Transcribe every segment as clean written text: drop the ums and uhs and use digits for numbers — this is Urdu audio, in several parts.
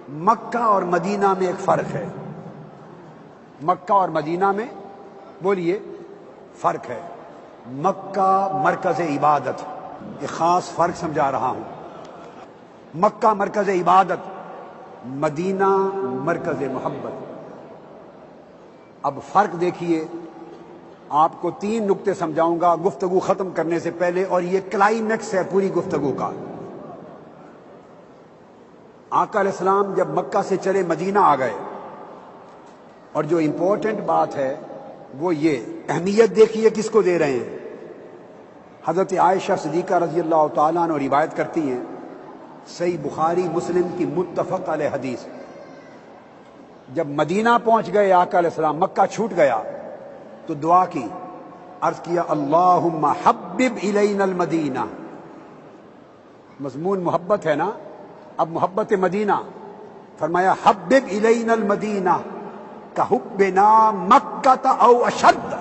مکہ اور مدینہ میں ایک فرق ہے. مکہ اور مدینہ میں بولیے فرق ہے. مکہ مرکز عبادت، ایک خاص فرق سمجھا رہا ہوں. مکہ مرکز عبادت، مدینہ مرکز محبت. اب فرق دیکھیے، آپ کو 3 نقطے سمجھاؤں گا گفتگو ختم کرنے سے پہلے، اور یہ کلائمیکس ہے پوری گفتگو کا. آقا علیہ السلام جب مکہ سے چلے مدینہ آ گئے، اور جو امپورٹنٹ بات ہے وہ یہ، اہمیت دیکھیے کس کو دے رہے ہیں. حضرت عائشہ صدیقہ رضی اللہ تعالیٰ عنہ روایت کرتی ہیں، صحیح بخاری مسلم کی متفق علیہ حدیث. جب مدینہ پہنچ گئے آقا علیہ السلام، مکہ چھوٹ گیا تو دعا کی، عرض کیا اللہم حبب الینا المدینہ. مضمون محبت ہے نا، اب محبت مدینہ. فرمایا حبب الینا المدینہ کحبنا مکہ او اشد.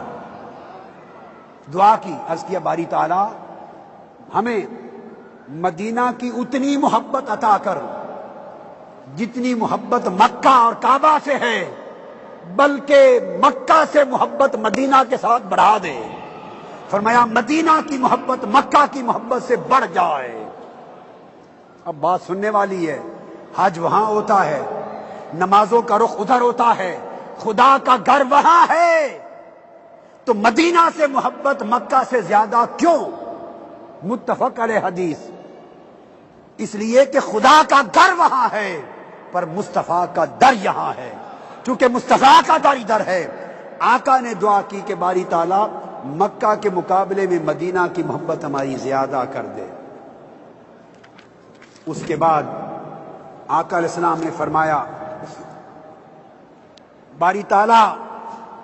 دعا کی، عرض کیا باری تعالی ہمیں مدینہ کی اتنی محبت عطا کر جتنی محبت مکہ اور کعبہ سے ہے، بلکہ مکہ سے محبت مدینہ کے ساتھ بڑھا دے. فرمایا مدینہ کی محبت مکہ کی محبت سے بڑھ جائے. اب بات سننے والی ہے، حج وہاں ہوتا ہے، نمازوں کا رخ ادھر ہوتا ہے، خدا کا گھر وہاں ہے، تو مدینہ سے محبت مکہ سے زیادہ کیوں؟ متفق علیہ حدیث. اس لیے کہ خدا کا گھر وہاں ہے پر مصطفیٰ کا در یہاں ہے. چونکہ مصطفیٰ کا در ادھر ہے، آقا نے دعا کی کہ باری تعالیٰ مکہ کے مقابلے میں مدینہ کی محبت ہماری زیادہ کر دے. اس کے بعد آقا علیہ السلام نے فرمایا باری تعالیٰ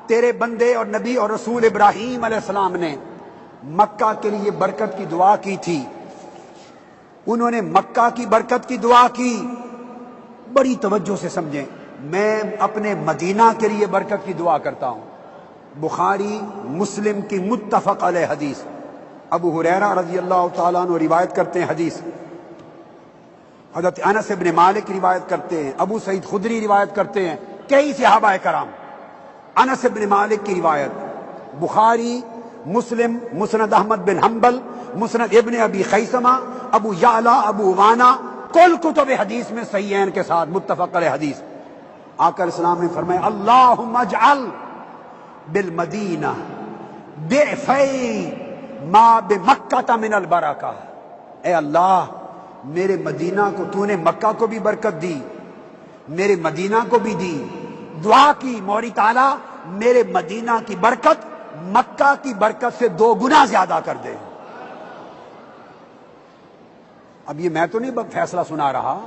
تیرے بندے اور نبی اور رسول ابراہیم علیہ السلام نے مکہ کے لیے برکت کی دعا کی تھی. انہوں نے مکہ کی برکت کی دعا کی. بڑی توجہ سے سمجھیں، میں اپنے مدینہ کے لیے برکت کی دعا کرتا ہوں. بخاری مسلم کی متفق علیہ حدیث. ابو ہریرہ رضی اللہ تعالیٰ عنہ روایت کرتے ہیں حدیث. حضرت انس بن مالک روایت کرتے ہیں، ابو سعید خدری روایت کرتے ہیں، کئی صحابہ کرام. انس بن مالک کی روایت بخاری مسلم، مسند احمد بن حنبل، مسند ابن ابی خیثمہ، ابو یعلا، ابو وانا، کل کتب حدیث میں صحیحین کے ساتھ متفق علیہ حدیث. آقا علیہ السلام نے فرمایا اللہم اجعل بالمدینہ ضعفی ما بمکہ من البرکہ. اے اللہ میرے مدینہ کو تو نے مکہ کو بھی برکت دی، میرے مدینہ کو بھی دی. دعا کی موری تعالیٰ میرے مدینہ کی برکت مکہ کی برکت سے 2 گنا زیادہ کر دے. اب یہ میں تو نہیں فیصلہ سنا رہا،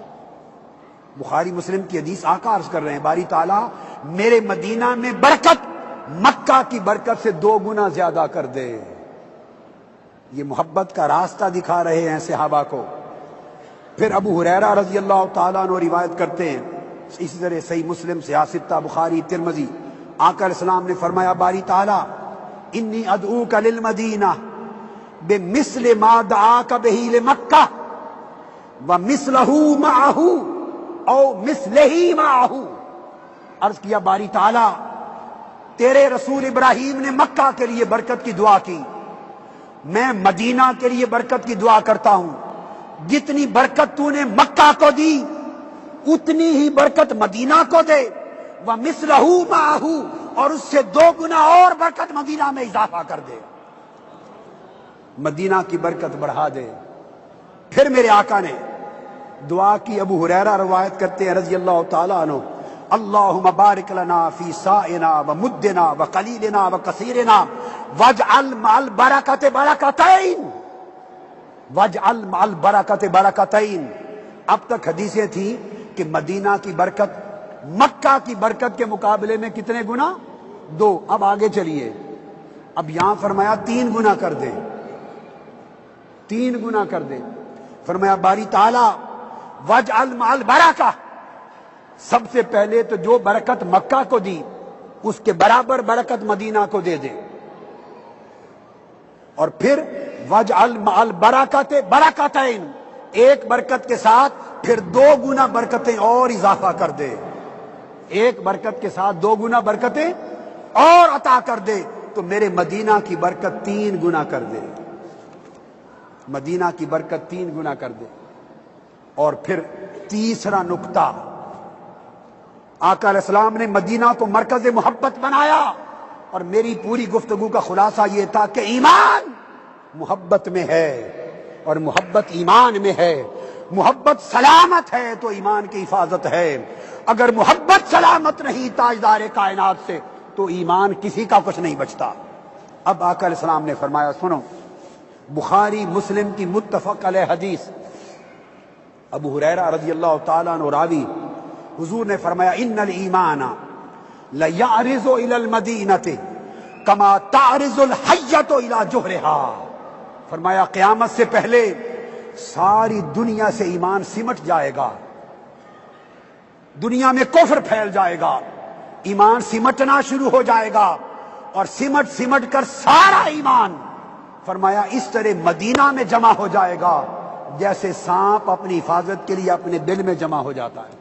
بخاری مسلم کی حدیث آقا عرض کر رہے ہیں باری تعالیٰ میرے مدینہ میں برکت مکہ کی برکت سے 2 گنا زیادہ کر دے. یہ محبت کا راستہ دکھا رہے ہیں صحابہ کو. پھر ابو ہریرہ رضی اللہ تعالیٰ عنہ روایت کرتے ہیں، اسی طرح صحیح مسلم، سیاستہ، بخاری، ترمذی. آقا علیہ السلام نے فرمایا باری تعالیٰ انی ادعوک للمدینہ بمثل ما دعاک بہ لمکہ ومثلہ معہ او مثلہ معہ. عرض کیا باری تعالیٰ تیرے رسول ابراہیم نے مکہ کے لیے برکت کی دعا کی، میں مدینہ کے لیے برکت کی دعا کرتا ہوں. جتنی برکت تو نے مکہ کو دی اتنی ہی برکت مدینہ کو دے، ومثلہ معہ، اور اس سے 2 گنا اور برکت مدینہ میں اضافہ کر دے، مدینہ کی برکت بڑھا دے. پھر میرے آقا نے دعا کی، ابو ہریرہ روایت کرتے ہیں رضی اللہ تعالیٰ عنہ، اللہم بارک لنا فی سائنا ومدنا وقلیلنا وکثیرنا واجعل مع البرکۃ برکتین، واجعل مع البرکۃ برکتین. اب تک حدیثیں تھیں کہ مدینہ کی برکت مکہ کی برکت کے مقابلے میں کتنے گنا؟ 2. اب آگے چلیے، اب یہاں فرمایا 3 گنا کر دے، 3 گنا کر دے. فرمایا باری تعالیٰ واجعل مع البرکہ، سب سے پہلے تو جو برکت مکہ کو دی اس کے برابر برکت مدینہ کو دے دے، اور پھر واجعل مع البرکۃ برکتین، ایک برکت کے ساتھ پھر 2 گنا برکتیں اور اضافہ کر دے، ایک برکت کے ساتھ 2 گنا برکتیں اور عطا کر دے، تو میرے مدینہ کی برکت 3 گنا کر دے، مدینہ کی برکت 3 گنا کر دے۔ اور پھر تیسرا نقطہ، آقا علیہ السلام نے مدینہ کو مرکز محبت بنایا، اور میری پوری گفتگو کا خلاصہ یہ تھا کہ ایمان محبت میں ہے، اور محبت ایمان میں ہے۔ محبت سلامت ہے تو ایمان کی حفاظت ہے، اگر محبت سلامت نہیں تاجدار کائنات سے تو ایمان کسی کا کچھ نہیں بچتا۔ اب آقا علیہ السلام نے فرمایا، سنو، بخاری مسلم کی متفق علیہ حدیث، ابو ہریرہ رضی اللہ تعالیٰ عنہ راوی، حضور نے فرمایا، ان الایمان لیعرض الی المدینہ کما تعرض الحیۃ الی جحرها، فرمایا قیامت سے پہلے ساری دنیا سے ایمان سمٹ جائے گا، دنیا میں کفر پھیل جائے گا، ایمان سمٹنا شروع ہو جائے گا، اور سمٹ کر سارا ایمان، فرمایا اس طرح مدینہ میں جمع ہو جائے گا جیسے سانپ اپنی حفاظت کے لیے اپنے بل میں جمع ہو جاتا ہے،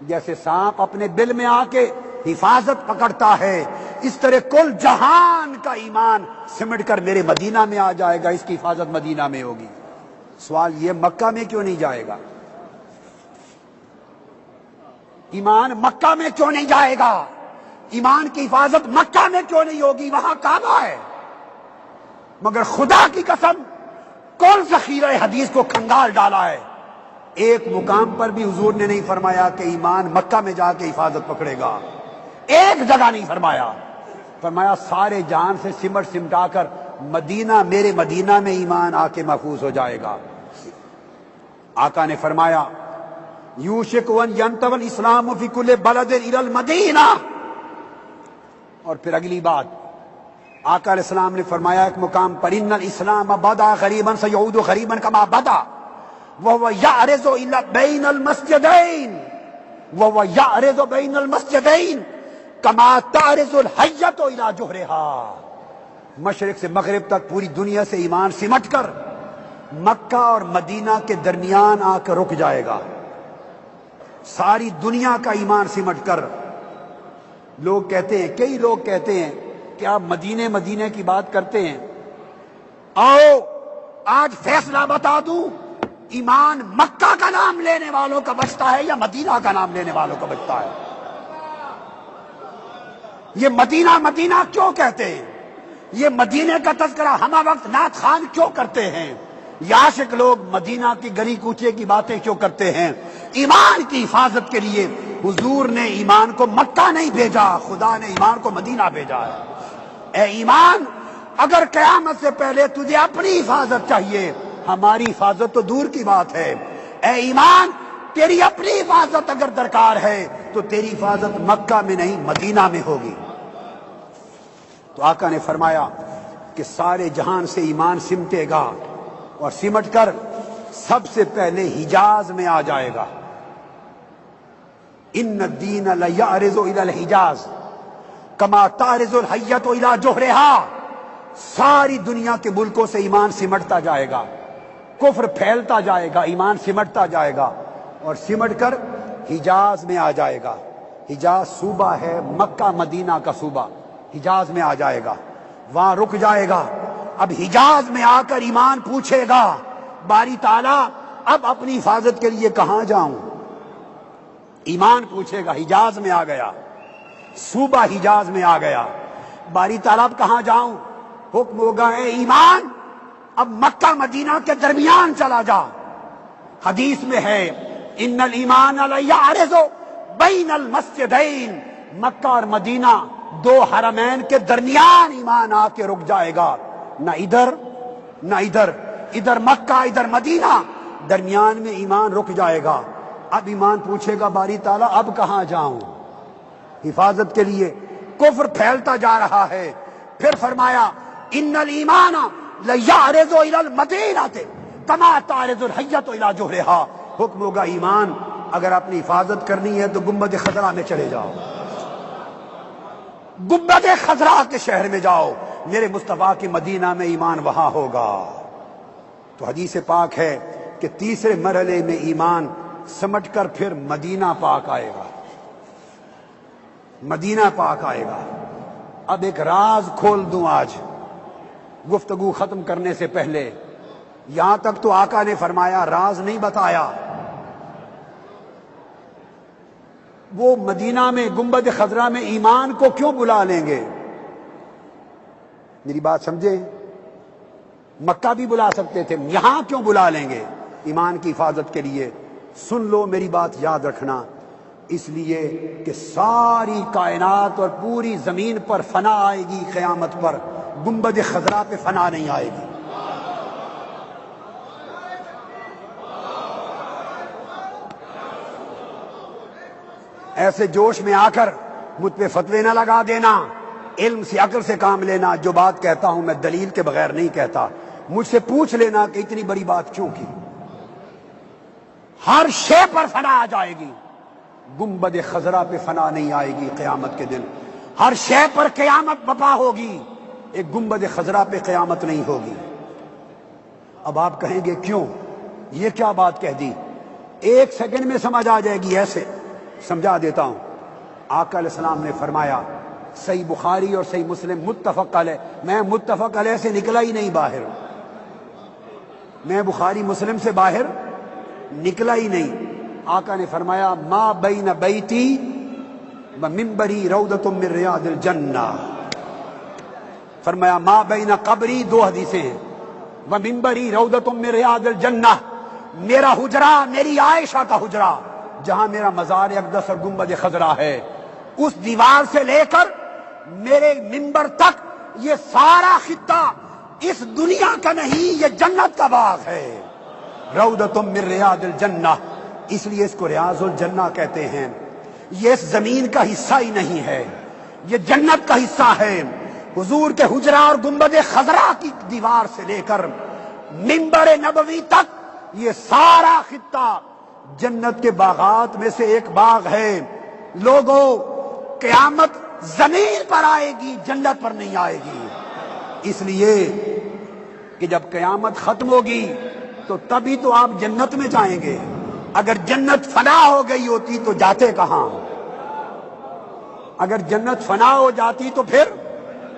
جیسے سانپ اپنے بل میں آ کے حفاظت پکڑتا ہے، اس طرح کل جہان کا ایمان سمٹ کر میرے مدینہ میں آ جائے گا، اس کی حفاظت مدینہ میں ہوگی۔ سوال یہ، مکہ میں کیوں نہیں جائے گا؟ ایمان مکہ میں کیوں نہیں جائے گا؟ ایمان کی حفاظت مکہ میں کیوں نہیں ہوگی؟ وہاں کعبہ ہے۔ مگر خدا کی قسم، کون ذخیرہ حدیث کو کھنگال ڈالا ہے؟ ایک مقام پر بھی حضور نے نہیں فرمایا کہ ایمان مکہ میں جا کے حفاظت پکڑے گا، ایک جگہ نہیں فرمایا، فرمایا سارے جہان سے سمٹا کر مدینہ، میرے مدینہ میں ایمان آ کے محفوظ ہو جائے گا۔ آقا نے فرمایا، یوشک ان ینتو الاسلام فی کل بلد الی المدینہ، اور پھر اگلی بات آقا علیہ السلام نے فرمایا ایک مقام پر، ان الاسلام بدا غریبا سیعود غریبا کما بدا وهو يعرض الى بین المسجدین وهو يعرض بین المسجدین کما تعرض الحیۃ الى جحرها، مشرق سے مغرب تک پوری دنیا سے ایمان سمٹ کر مکہ اور مدینہ کے درمیان آ کر رک جائے گا، ساری دنیا کا ایمان سمٹ کر۔ لوگ کہتے ہیں، کئی لوگ کہتے ہیں کہ آپ مدینے کی بات کرتے ہیں، آؤ آج فیصلہ بتا دوں، ایمان مکہ کا نام لینے والوں کا بچتا ہے یا مدینہ کا نام لینے والوں کا بچتا ہے؟ یہ مدینہ کیوں کہتے ہیں؟ یہ مدینے کا تذکرہ ہمہ وقت نعت خوان کیوں کرتے ہیں؟ یہ عاشق لوگ مدینہ کی گلی کوچے کی باتیں کیوں کرتے ہیں؟ ایمان کی حفاظت کے لیے حضور نے ایمان کو مکہ نہیں بھیجا، خدا نے ایمان کو مدینہ بھیجا ہے۔ اے ایمان، اگر قیامت سے پہلے تجھے اپنی حفاظت چاہیے، ہماری حفاظت تو دور کی بات ہے، اے ایمان تیری اپنی حفاظت اگر درکار ہے تو تیری حفاظت مکہ میں نہیں مدینہ میں ہوگی۔ تو آقا نے فرمایا کہ سارے جہان سے ایمان سمٹے گا، اور سمٹ کر سب سے پہلے حجاز میں آ جائے گا۔ ان الدین لیعرض الی الحجاز کما تعرض الحیۃ الی جحرها، ساری دنیا کے ملکوں سے ایمان سمٹتا جائے گا، کفر پھیلتا جائے گا، ایمان سمٹتا جائے گا، اور سمٹ کر حجاز میں آ جائے گا۔ حجاز صوبہ ہے، مکہ مدینہ کا صوبہ، حجاز میں آ جائے گا، وہاں رک جائے گا۔ اب حجاز میں آ کر ایمان پوچھے گا، باری تعالیٰ اب اپنی حفاظت کے لیے کہاں جاؤں؟ ایمان پوچھے گا، حجاز میں آ گیا، صوبہ حجاز میں آ گیا، باری تعالیٰ اب کہاں جاؤں؟ حکم ہوگا، اے ایمان اب مکہ مدینہ کے درمیان چلا جا۔ حدیث میں ہے، ان الایمان لیعرض بین المسجدین، مکہ اور مدینہ دو حرمین کے درمیان ایمان آ کے رک جائے گا، نہ ادھر نہ ادھر، ادھر مکہ ادھر مدینہ، درمیان میں ایمان رک جائے گا۔ اب ایمان پوچھے گا، باری تعالیٰ اب کہاں جاؤں حفاظت کے لیے؟ کفر پھیلتا جا رہا ہے۔ پھر فرمایا، ان الایمان لیعرض الی المدینہ کما تعرض الحیۃ الی جحرها، حکم ہوگا ایمان اگر اپنی حفاظت کرنی ہے تو گنبد خضرا میں چلے جاؤ، گنبد خضرا کے شہر میں جاؤ، میرے مصطفیٰ کے مدینہ میں ایمان وہاں ہوگا۔ تو حدیث پاک ہے کہ تیسرے مرحلے میں ایمان سمٹ کر پھر مدینہ پاک آئے گا، مدینہ پاک آئے گا۔ اب ایک راز کھول دوں آج گفتگو ختم کرنے سے پہلے، یہاں تک تو آقا نے فرمایا، راز نہیں بتایا۔ وہ مدینہ میں گنبد خضرا میں ایمان کو کیوں بلا لیں گے؟ میری بات سمجھیں، مکہ بھی بلا سکتے تھے، یہاں کیوں بلا لیں گے؟ ایمان کی حفاظت کے لیے۔ سن لو میری بات یاد رکھنا، اس لیے کہ ساری کائنات اور پوری زمین پر فنا آئے گی قیامت پر، گنبد خضرا پہ فنا نہیں آئے گی۔ ایسے جوش میں آ کر مجھ پہ فتوے نہ لگا دینا، علم سے عقل سے کام لینا۔ جو بات کہتا ہوں میں دلیل کے بغیر نہیں کہتا، مجھ سے پوچھ لینا کہ اتنی بڑی بات کیوں کی۔ ہر شے پر فنا آ جائے گی، گنبد خضرا پہ فنا نہیں آئے گی قیامت کے دن۔ ہر شے پر قیامت بپا ہوگی، ایک گنبد خضرا پہ قیامت نہیں ہوگی۔ اب آپ کہیں گے کیوں، یہ کیا بات کہہ دی؟ ایک سیکنڈ میں سمجھ آ جائے گی، ایسے سمجھا دیتا ہوں۔ آقا علیہ السلام نے فرمایا، صحیح بخاری اور صحیح مسلم متفق علیہ، میں متفق علیہ سے نکلا ہی نہیں باہر، میں بخاری مسلم سے باہر نکلا ہی نہیں۔ آقا نے فرمایا، ما بین بیتی و منبری روضۃ من ریاض الجنہ، فرمایا ما بین قبری، دو حدیثیں ہیں، و منبری روضۃ من ریاض الجنہ، میرا حجرہ، میری عائشہ کا حجرہ جہاں میرا مزار اقدس اور گنبد خضرا ہے، اس دیوار سے لے کر میرے منبر تک یہ سارا خطہ اس دنیا کا نہیں، یہ جنت کا باغ ہے، روضۃ من ریاض الجنہ۔ اس لیے اس کو ریاض الجنہ کہتے ہیں۔ یہ اس زمین کا حصہ ہی نہیں ہے، یہ جنت کا حصہ ہے۔ حضور کے حجرہ اور گنبد خضرا کی دیوار سے لے کر منبر نبوی تک یہ سارا خطہ جنت کے باغات میں سے ایک باغ ہے۔ لوگوں، قیامت زمین پر آئے گی، جنت پر نہیں آئے گی۔ اس لیے کہ جب قیامت ختم ہوگی تو تبھی تو آپ جنت میں جائیں گے۔ اگر جنت فنا ہو گئی ہوتی تو جاتے کہاں؟ اگر جنت فنا ہو جاتی تو پھر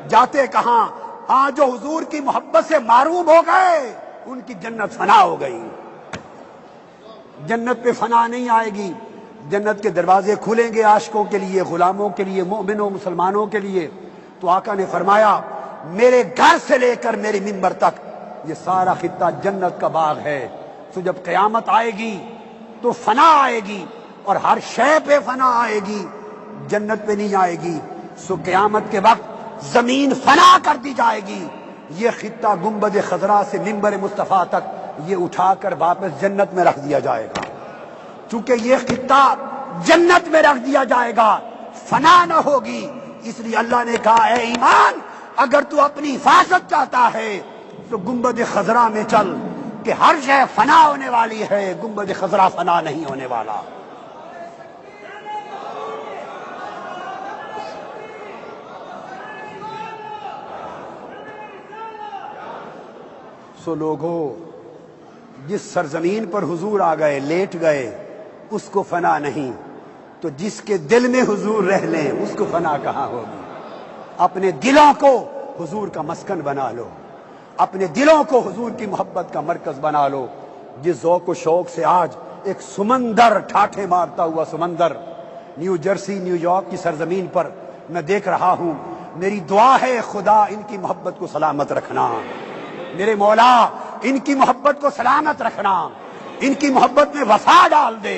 جاتے کہاں؟ ہاں، جو حضور کی محبت سے معروم ہو گئے ان کی جنت فنا ہو گئی۔ جنت پہ فنا نہیں آئے گی، جنت کے دروازے کھلیں گے عاشقوں کے لیے، غلاموں کے لیے، مومنوں مسلمانوں کے لیے۔ تو آقا نے فرمایا، میرے گھر سے لے کر میرے منبر تک یہ سارا خطہ جنت کا باغ ہے۔ تو جب قیامت آئے گی تو فنا آئے گی، اور ہر شے پہ فنا آئے گی، جنت پہ نہیں آئے گی۔ سو قیامت کے وقت زمین فنا کر دی جائے گی، یہ خطہ گنبد خضرا سے منبر مصطفیٰ تک یہ اٹھا کر واپس جنت میں رکھ دیا جائے گا۔ چونکہ یہ خطہ جنت میں رکھ دیا جائے گا، فنا نہ ہوگی۔ اس لیے اللہ نے کہا، اے ایمان، اگر تو اپنی حفاظت چاہتا ہے تو گنبد خضرا میں چل، کہ ہر شے فنا ہونے والی ہے، گنبد خضرا فنا نہیں ہونے والا۔ سو لوگوں، جس سرزمین پر حضور آ گئے، لیٹ گئے، اس کو فنا نہیں، تو جس کے دل میں حضور رہ لیں اس کو فنا کہاں ہوگی؟ اپنے دلوں کو حضور کا مسکن بنا لو، اپنے دلوں کو حضور کی محبت کا مرکز بنا لو۔ جس ذوق و شوق سے آج ایک سمندر، ٹھاٹھے مارتا ہوا سمندر، نیو جرسی، نیو یارک کی سرزمین پر میں دیکھ رہا ہوں، میری دعا ہے خدا ان کی محبت کو سلامت رکھنا، میرے مولا ان کی محبت کو سلامت رکھنا، ان کی محبت میں وفا ڈال دے۔